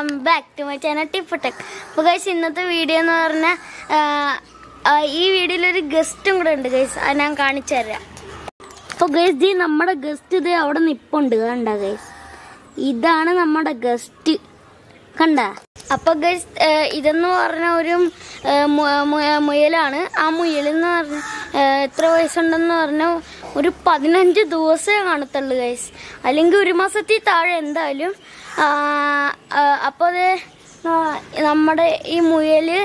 Welcome back to my channel tip tech. അപ്പോൾ guys ഇന്നത്തെ video എന്ന് പറഞ്ഞാൽ ഈ വീഡിയോയിലൊരു ഗസ്റ്റും കൂടെ ഉണ്ട് ഗൈസ്, അത് ഞാൻ കാണിച്ചു തരാം. അപ്പോൾ ഗൈസ് നമ്മുടെ ഗസ്റ്റ് ഇത് അവിടെ നിൽപ്പുണ്ട്, കണ്ട ഗൈസ്, ഇതാണ് നമ്മുടെ ഗസ്റ്റ്, കണ്ട. അപ്പോൾ ഗൈസ് ഇതെന്ന് പറഞ്ഞ ഒരു മുയലാണ്. ആ മുയലെന്ന് പറഞ്ഞ എത്ര വയസ്സുണ്ടെന്ന് പറഞ്ഞാൽ ഒരു 15 ദിവസമേ കാണത്തുള്ളൂ ഗൈസ്, അല്ലെങ്കിൽ ഒരു മാസത്തിൽ താഴെ എന്തായാലും. അപ്പോൾ അത് നമ്മുടെ ഈ മുയല്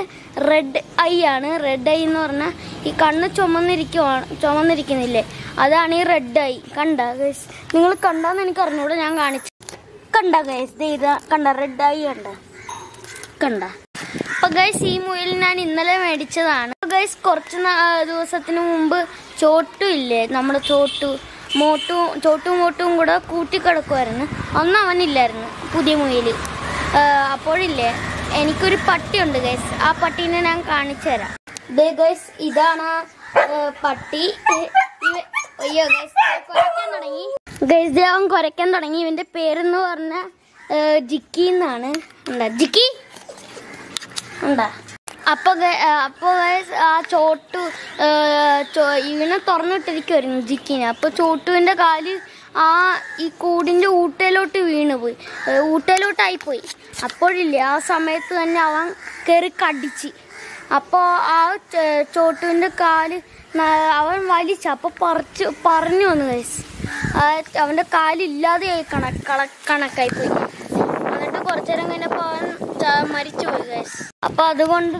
റെഡ് ഐ ആണ്. റെഡ് ഐ എന്ന് പറഞ്ഞാൽ ഈ കണ്ണ് ചുമന്നിരിക്കുന്നില്ലേ, അതാണ് ഈ റെഡ് ഐ. കണ്ട ഗൈസ്, നിങ്ങൾ കണ്ടാന്ന് എനിക്ക് അറിഞ്ഞൂടെ, ഞാൻ കാണിച്ചു. കണ്ട ഗൈസ്, ഇതാ കണ്ട റെഡ് ഐ കണ്ട. അപ്പൊ ഗൈസ് ഈ മുയൽ ഞാൻ ഇന്നലെ മേടിച്ചതാണ്. ഗൈസ് കുറച്ച് ദിവസത്തിന് മുമ്പ് ചോട്ടു ഇല്ലേ, നമ്മുടെ ചോട്ടും മോട്ടും കൂടെ കൂട്ടിക്കിടക്കുമായിരുന്നു. ഒന്നും അവനില്ലായിരുന്നു, പുതിയ മുയൽ. അപ്പോഴില്ലേ എനിക്കൊരു പട്ടിയുണ്ട് ഗൈസ്, ആ പട്ടീനെ ഞാൻ കാണിച്ചു തരാം. ഗൈസ് ഇതാണ് പട്ടി. അയ്യോ ഗൈസ്, കുരയ്ക്കാൻ തുടങ്ങി ഗൈസ്, അവൻ കുരയ്ക്കാൻ തുടങ്ങി. ഇവന്റെ പേരെന്ന് പറഞ്ഞ ജിക്കി എന്നാണ്. ജിക്കി ഉണ്ടാ. അപ്പൊ ഗൈസ് ആ ഇവനെ തുറന്നിട്ടിരിക്കുമായിരുന്നു ജിക്കിനെ. അപ്പൊ ചോട്ടുവിന്റെ കാല് ഈ കൂടിന്റെ ഊട്ടയിലോട്ട് വീണുപോയി, ഊട്ടയിലോട്ടായിപ്പോയി. അപ്പോഴില്ലേ ആ സമയത്ത് തന്നെ അവൻ കയറി കടിച്ച്. അപ്പോൾ ആ ചോട്ടുവിന്റെ കാല് അവൻ വലിച്ചു. അപ്പൊ പറഞ്ഞു വന്നു ഗൈസ്, അവന്റെ കാലില്ലാതെയായി കണക്കായിപ്പോയി. എന്നിട്ട് കുറച്ചു നേരം കഴിഞ്ഞപ്പോൾ അവൻ മരിച്ചുപോയി ഗൈസ്. അപ്പൊ അതുകൊണ്ട്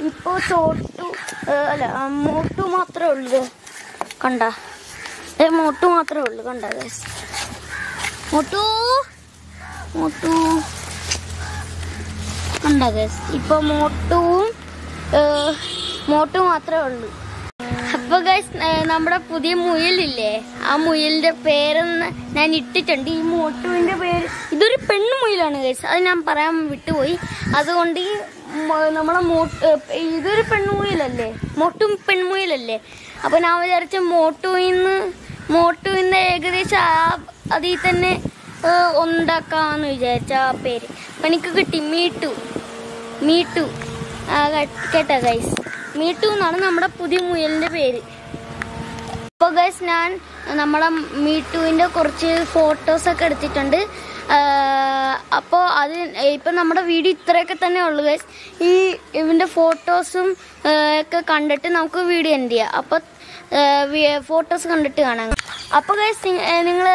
ഇപ്പൊ മോട്ടു മാത്രമേ ഉള്ളൂ, കണ്ട. മോട്ടു മാത്രമേ ഉള്ളൂ, കണ്ട ഗൈസ്. മോട്ടു കണ്ട ഗൈസ്, ഇപ്പൊ മോട്ടു മാത്രമേ ഉള്ളൂ. അപ്പൊ ഗൈസ് നമ്മുടെ പുതിയ മുയലില്ലേ, ആ മുയലിന്റെ പേരെന്ന് ഞാൻ ഇട്ടിട്ടുണ്ട്. ഈ മോട്ടുവിന്റെ പേര്, ഇതൊരു പെണ്ണു മുയലാണ് ഗൈസ്, അത് ഞാൻ പറയാൻ വിട്ടുപോയി. അതുകൊണ്ട് ഈ നമ്മളെ ഇതൊരു പെണ്ണുമുയലല്ലേ, പെൺമുയലല്ലേ. അപ്പൊ ഞാൻ വിചാരിച്ച മോട്ടുവിന്ന് ഏകദേശം അതിൽ തന്നെ ഉണ്ടാക്കാന്ന് വിചാരിച്ച ആ പേര്. അപ്പൊ എനിക്ക് കിട്ടി മീട്ടു. കേട്ടാ ഗൈസ്, മീട്ടു എന്നാണ് നമ്മുടെ പുതിയ മുയലിന്റെ പേര്. അപ്പോൾ ഗൈസ് ഞാൻ നമ്മളെ മീട്ടുവിന്റെ കുറച്ച് ഫോട്ടോസൊക്കെ എടുത്തിട്ടുണ്ട്. അപ്പോൾ അത് ഇപ്പം നമ്മുടെ വീഡിയോ ഇത്രയൊക്കെ തന്നെ ഉള്ളു ഗൈസ്. ഇവന്റെ ഫോട്ടോസും ഒക്കെ കണ്ടിട്ട് നമുക്ക് വീഡിയോ എൻഡ് ചെയ്യാം. അപ്പോൾ ഫോട്ടോസ് കണ്ടിട്ട് കാണാം. അപ്പോൾ ഗൈസ് നിങ്ങൾ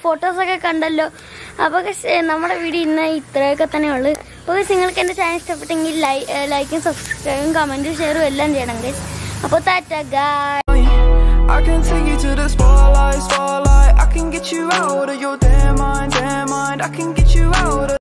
ഫോട്ടോസൊക്കെ കണ്ടല്ലോ. അപ്പോൾ ഗൈസ് നമ്മുടെ വീഡിയോ ഇന്ന് ഇത്രയൊക്കെ തന്നെ ഉള്ളു. അപ്പോൾ ഗൈസ് നിങ്ങൾക്ക് എൻ്റെ ചാനൽ ഇഷ്ടപ്പെട്ടെങ്കിൽ ലൈക്കും സബ്സ്ക്രൈബും കമൻറ്റും ഷെയറും എല്ലാം ചെയ്യണം ഗൈസ്. അപ്പോൾ Tata guys. I can take you to the spotlight. I can get you out of your damn mind. I can get you out of